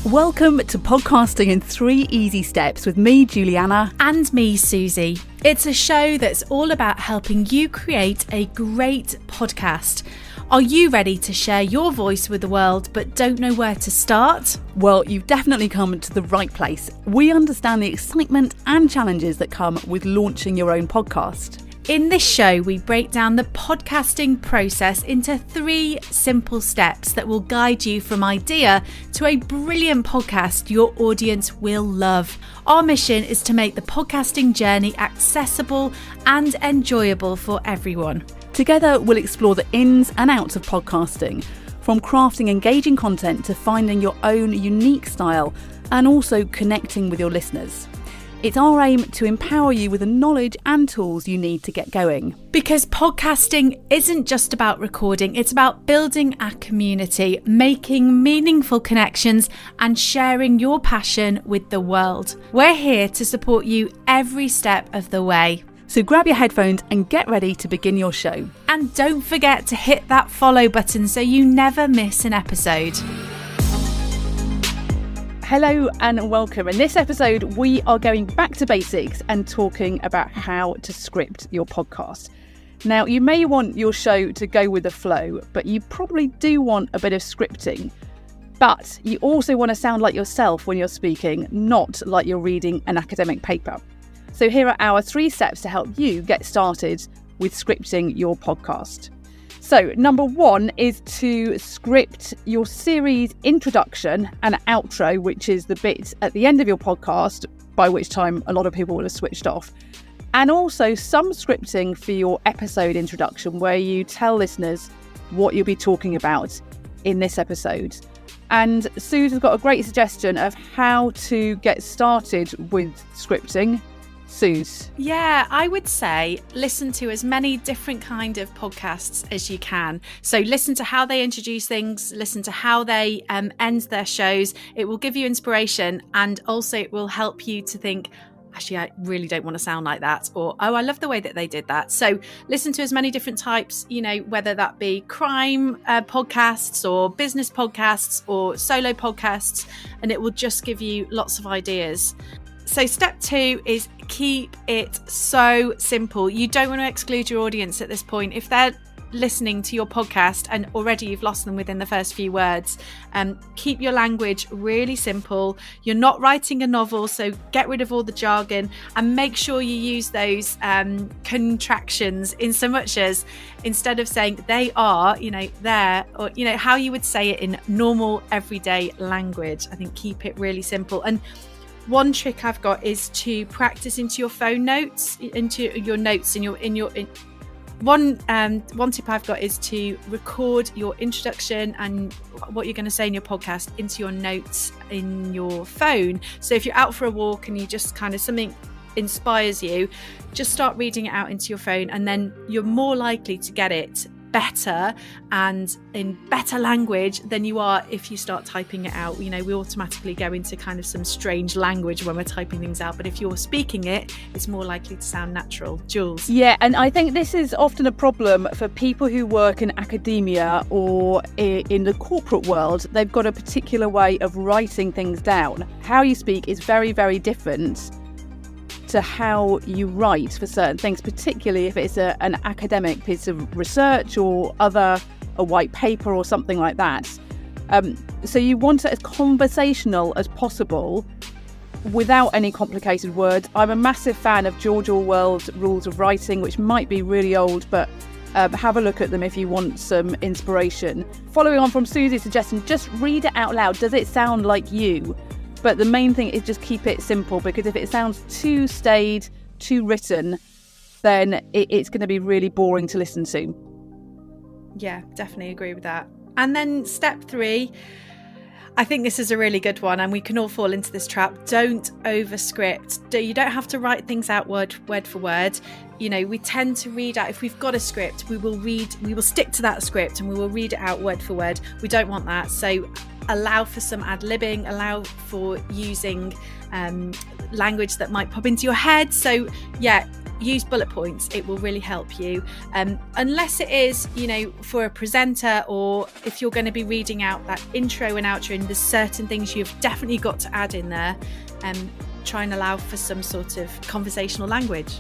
Welcome to Podcasting in 3 Easy Steps with me, Juliana. And me, Susie. It's a show that's all about helping you create a great podcast. Are you ready to share your voice with the world but don't know where to start? Well, you've definitely come to the right place. We understand the excitement and challenges that come with launching your own podcast. In this show, we break down the podcasting process into 3 simple steps that will guide you from idea to a brilliant podcast your audience will love. Our mission is to make the podcasting journey accessible and enjoyable for everyone. Together, we'll explore the ins and outs of podcasting, from crafting engaging content to finding your own unique style and also connecting with your listeners. It's our aim to empower you with the knowledge and tools you need to get going. Because podcasting isn't just about recording, it's about building a community, making meaningful connections, and sharing your passion with the world. We're here to support you every step of the way. So grab your headphones and get ready to begin your show. And don't forget to hit that follow button so you never miss an episode. Hello and welcome. In this episode, we are going back to basics and talking about how to script your podcast. Now, you may want your show to go with the flow, but you probably do want a bit of scripting. But you also want to sound like yourself when you're speaking, not like you're reading an academic paper. So here are our 3 steps to help you get started with scripting your podcast. So number 1 is to script your series introduction and outro, which is the bit at the end of your podcast, by which time a lot of people will have switched off. And also some scripting for your episode introduction, where you tell listeners what you'll be talking about in this episode. And Suze has got a great suggestion of how to get started with scripting. Suze? Yeah, I would say listen to as many different kind of podcasts as you can. So listen to how they introduce things, listen to how they end their shows. It will give you inspiration, and also it will help you to think, actually, I really don't want to sound like that, or, oh, I love the way that they did that. So listen to as many different types, whether that be crime podcasts or business podcasts or solo podcasts, and it will just give you lots of ideas. So step 2 is keep it so simple. You don't want to exclude your audience at this point. If they're listening to your podcast and already you've lost them within the first few words, keep your language really simple. You're not writing a novel, so get rid of all the jargon and make sure you use those contractions in so much as, instead of saying they are, there, or, how you would say it in normal everyday language. I think keep it really simple. And one trick I've got is to practice into your phone notes, into your notes one tip I've got is to record your introduction and what you're going to say in your podcast into your notes in your phone. So if you're out for a walk and you just kind of something inspires you, just start reading it out into your phone, and then you're more likely to get it better and in better language than you are if you start typing it out. We automatically go into kind of some strange language when we're typing things out, but if you're speaking it, it's more likely to sound natural. Jules? Yeah, and I think this is often a problem for people who work in academia or in the corporate world. They've got a particular way of writing things down. How you speak is very, very different to how you write for certain things, particularly if it's an academic piece of research or a white paper or something like that. So you want it as conversational as possible without any complicated words. I'm a massive fan of George Orwell's Rules of Writing, which might be really old, but have a look at them if you want some inspiration. Following on from Susie's suggestion, just read it out loud. Does it sound like you? But the main thing is just keep it simple, because if it sounds too staid, too written, then it's going to be really boring to listen to. Yeah, definitely agree with that. And then step 3, I think this is a really good one, and we can all fall into this trap. Don't overscript. You don't have to write things out word for word. We tend to read out, if we've got a script, we will stick to that script and we will read it out word for word. We don't want that. So allow for some ad-libbing, allow for using language that might pop into your head. So yeah, use bullet points. It will really help you. Unless it is, for a presenter, or if you're going to be reading out that intro and outro, and there's certain things you've definitely got to add in there, try and allow for some sort of conversational language.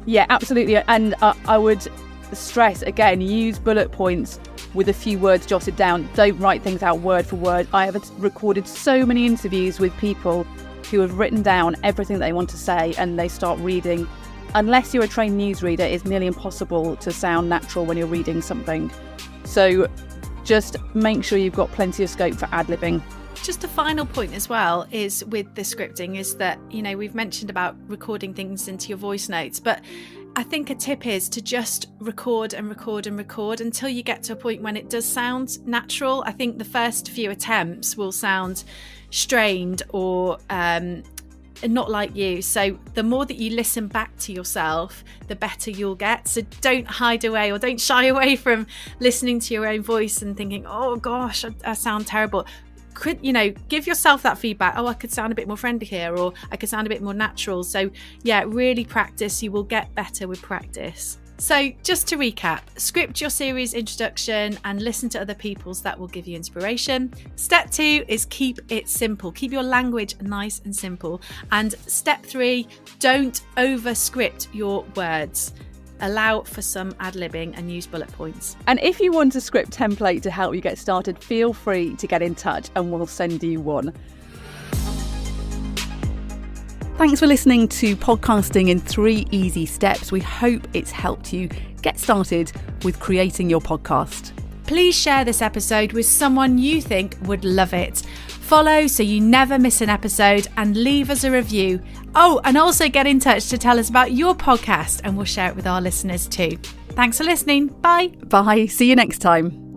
Yeah, absolutely. And I would stress again, use bullet points with a few words jotted down. Don't write things out word for word. I have recorded so many interviews with people who have written down everything they want to say and they start reading. Unless you're a trained newsreader, it's nearly impossible to sound natural when you're reading something. So just make sure you've got plenty of scope for ad-libbing. Just a final point as well is with the scripting is that, we've mentioned about recording things into your voice notes, but I think a tip is to just record and record and record until you get to a point when it does sound natural. I think the first few attempts will sound strained or not like you. So the more that you listen back to yourself, the better you'll get. So don't hide away or don't shy away from listening to your own voice and thinking, oh gosh, I sound terrible. Give yourself that feedback. Oh, I could sound a bit more friendly here, or I could sound a bit more natural. So yeah, really practice. You will get better with practice. So just to recap, script your series introduction and listen to other people's. That will give you inspiration. Step 2 is keep it simple. Keep your language nice and simple. And step 3, don't over script your words. Allow for some ad-libbing and use bullet points. And if you want a script template to help you get started, feel free to get in touch and we'll send you one. Thanks for listening to Podcasting in 3 Easy Steps. We hope it's helped you get started with creating your podcast. Please share this episode with someone you think would love it. Follow so you never miss an episode, and leave us a review. Oh, and also get in touch to tell us about your podcast and we'll share it with our listeners too. Thanks for listening. Bye. Bye. See you next time.